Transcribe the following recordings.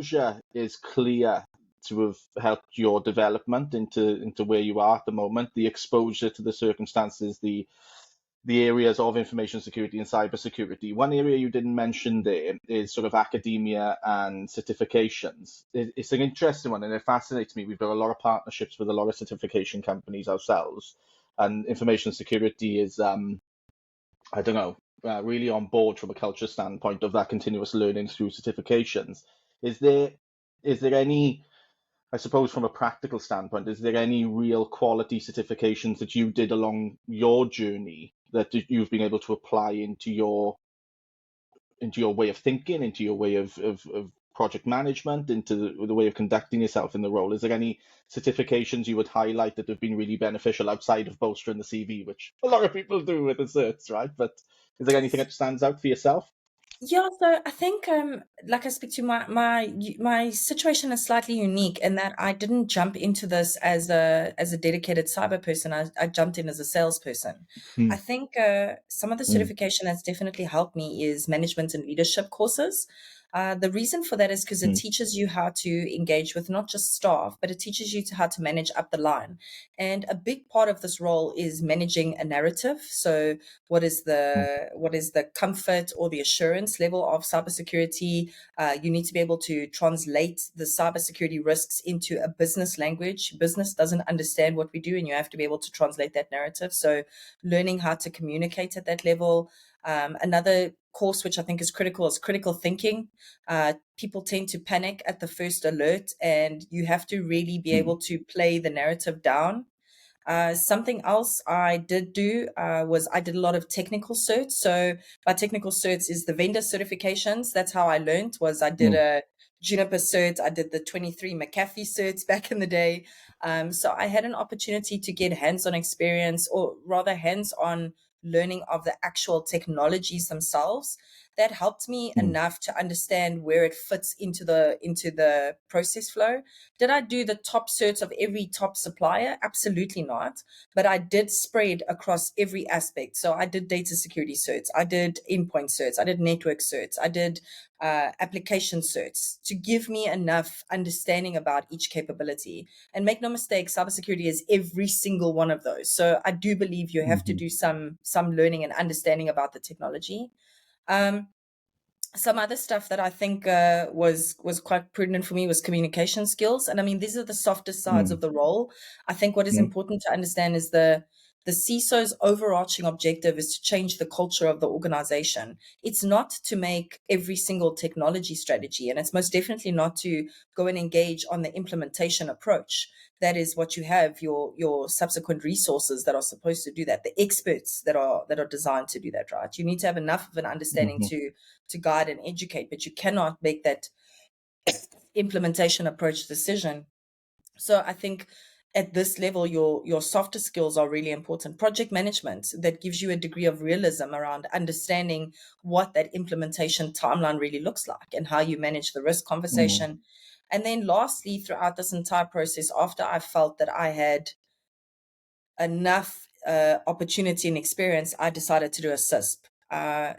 exposure is clear to have helped your development into where you are at the moment. The exposure to the circumstances, the areas of information security and cybersecurity. One area you didn't mention there is sort of academia and certifications. It's an interesting one, and it fascinates me. We've got a lot of partnerships with a lot of certification companies ourselves, and information security is, I don't know, really on board from a culture standpoint of that continuous learning through certifications. Is there is there any, I suppose, from a practical standpoint, is there any real quality certifications that you did along your journey that you've been able to apply into your way of thinking, into your way of project management, into the way of conducting yourself in the role? Is there any certifications you would highlight that have been really beneficial outside of bolstering the CV, which a lot of people do with the certs, right? But is there anything that stands out for yourself? Yeah, so I think, like I speak to my situation is slightly unique in that I didn't jump into this as a dedicated cyber person. I jumped in as a salesperson. I Mm, think some of the mm, certification that's definitely helped me is management and leadership courses. The reason for that is because it mm, teaches you how to engage with not just staff, but it teaches you how to manage up the line. And a big part of this role is managing a narrative. So mm, what is the comfort or the assurance level of cybersecurity? You need to be able to translate the cybersecurity risks into a business language. Business doesn't understand what we do, and you have to be able to translate that narrative. So, learning how to communicate at that level. Another course which I think is critical thinking. People tend to panic at the first alert, and you have to really be mm, able to play the narrative down. Something else I did do was I did a lot of technical certs. So by technical certs is the vendor certifications. That's how I learned. Was I did mm, a Juniper cert, I did the 23 McAfee certs back in the day. So I had an opportunity to get hands-on experience, or rather hands-on learning of the actual technologies themselves. That helped me mm, enough to understand where it fits into the process flow. Did I do the top certs of every top supplier? Absolutely not. But I did spread across every aspect. So I did data security certs, I did endpoint certs, I did network certs, I did application certs to give me enough understanding about each capability. And make no mistake, cybersecurity is every single one of those. So I do believe you have to mhm, do some learning and understanding about the technology. Um, some other stuff that I think was quite prudent for me was communication skills. And I mean, these are the softer sides mm, of the role. I think what is mm, important to understand is the CISO's overarching objective is to change the culture of the organization. It's not to make every single technology strategy, and it's most definitely not to go and engage on the implementation approach. That is what you have your subsequent resources that are supposed to do that, the experts that are designed to do that, right? You need to have enough of an understanding mhm, to guide and educate, but you cannot make that implementation approach decision. So I think at this level, your softer skills are really important. Project management that gives you a degree of realism around understanding what that implementation timeline really looks like and how you manage the risk mm, conversation. And then lastly, throughout this entire process, after I felt that I had enough opportunity and experience, I decided to do a CISP.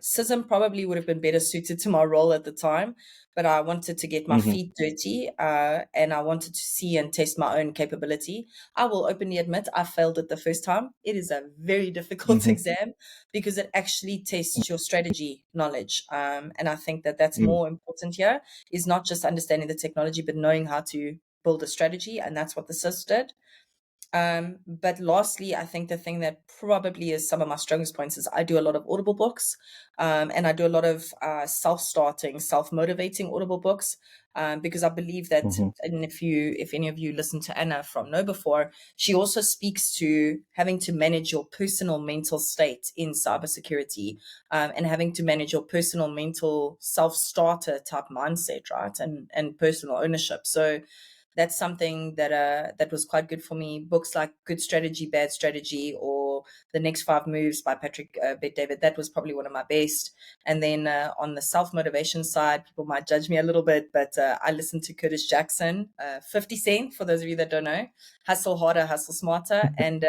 CISM probably would have been better suited to my role at the time, but I wanted to get my mhm, feet dirty and I wanted to see and test my own capability. I will openly admit I failed it the first time. It is a very difficult mhm, exam because it actually tests your strategy knowledge. And I think that that's mm, more important here is not just understanding the technology, but knowing how to build a strategy. And that's what the CISP did. But lastly, I think the thing that probably is some of my strongest points is I do a lot of Audible books, and I do a lot of self-starting, self-motivating Audible books, because I believe that, mhm, and if any of you listen to Anna from Know Before, she also speaks to having to manage your personal mental state in cybersecurity, and having to manage your personal mental self-starter type mindset, right, and personal ownership. So that's something that was quite good for me. Books like Good Strategy, Bad Strategy, or The Next Five Moves by Patrick Bet David, that was probably one of my best. And then on the self motivation side, people might judge me a little bit, but I listened to Curtis Jackson, 50 Cent, for those of you that don't know, Hustle Harder, Hustle Smarter, and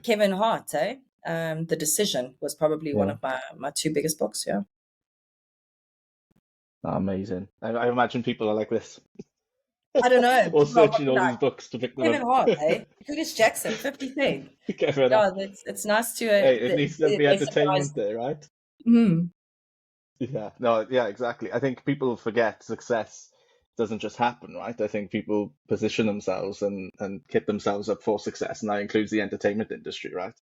Kevin Hart. The Decision was probably one yeah. of my two biggest books. Yeah. Amazing. I imagine people are like this, I don't know. or People are searching probably all like these books to pick them Kevin up. Hart, eh? Curtis Jackson, 50 Cent. Get rid of. Yeah, it's nice to Hey, it needs to be they summarize. entertainment there, right? Mm, Yeah, no, yeah, exactly. I think people forget success doesn't just happen, right? I think people position themselves and kit themselves up for success, and that includes the entertainment industry, right?